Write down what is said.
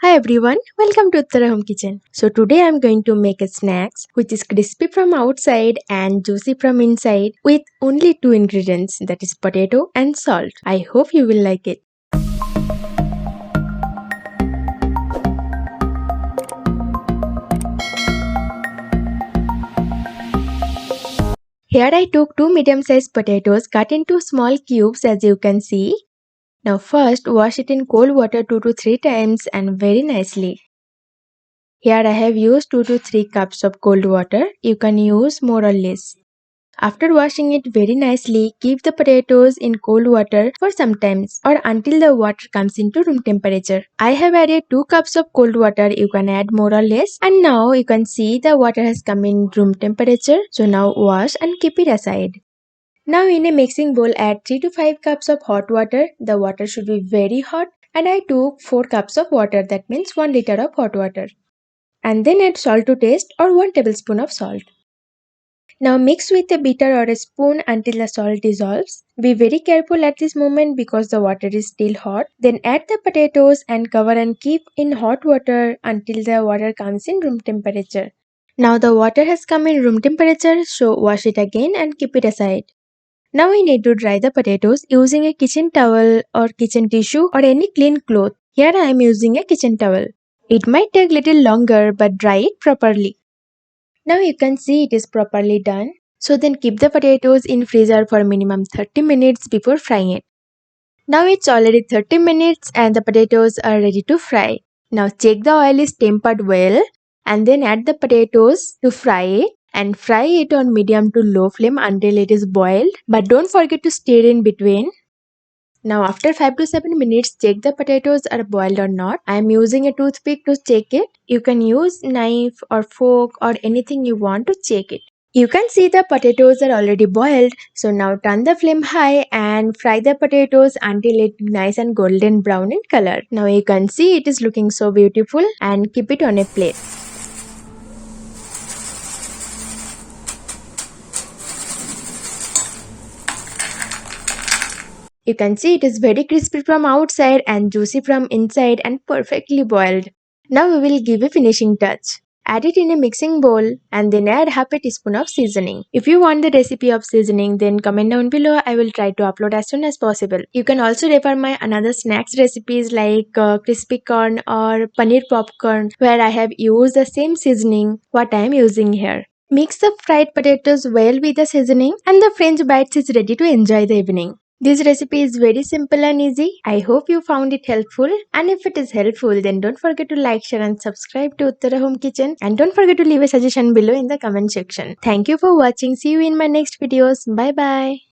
Hi everyone, welcome to Uttara Home Kitchen. So today I'm going to make a snacks which is crispy from outside and juicy from inside with only two ingredients, that is potato and salt. I hope you will like it. Here I took two medium-sized potatoes cut into small cubes as you can see. Now first wash it in cold water 2 to 3 times and very nicely. Here I have used 2 to 3 cups of cold water. You can use more or less. After washing it very nicely, keep the potatoes in cold water for some time or until the water comes into room temperature. I have added 2 cups of cold water, you can add more or less, and now you can see the water has come in room temperature. So now wash and keep it aside. Now in a mixing bowl add 3 to 5 cups of hot water. The water should be very hot and I took 4 cups of water, that means 1 liter of hot water. And then add salt to taste or 1 tablespoon of salt. Now mix with a beater or a spoon until the salt dissolves. Be very careful at this moment because the water is still hot. Then add the potatoes and cover and keep in hot water until the water comes in room temperature. Now the water has come in room temperature, so wash it again and keep it aside. Now we need to dry the potatoes using a kitchen towel or kitchen tissue or any clean cloth. Here I am using a kitchen towel. It might take little longer but dry it properly. Now you can see it is properly done. So then keep the potatoes in freezer for minimum 30 minutes before frying it. Now it's already 30 minutes and the potatoes are ready to fry. Now check the oil is tempered well and then add the potatoes to fry it and fry it on medium to low flame until it is boiled, but don't forget to stir in between. Now after 5 to 7 minutes, check the potatoes are boiled or not. I am using a toothpick to check it. You can use knife or fork or anything you want to check it. You can see the potatoes are already boiled. So now turn the flame high and fry the potatoes until it nice and golden brown in color. Now you can see it is looking so beautiful and keep it on a plate. You can see it is very crispy from outside and juicy from inside and perfectly boiled. Now we will give a finishing touch. Add it in a mixing bowl and then add half a teaspoon of seasoning. If you want the recipe of seasoning, then comment down below. I will try to upload as soon as possible. You can also refer my another snacks recipes like crispy corn or paneer popcorn where I have used the same seasoning what I am using here. Mix the fried potatoes well with the seasoning and the French bites is ready to enjoy the evening. This recipe is very simple and easy. I hope you found it helpful, and if it is helpful then don't forget to like, share and subscribe to Uttara Home Kitchen, and don't forget to leave a suggestion below in the comment section. Thank you for watching. See you in my next videos. Bye bye.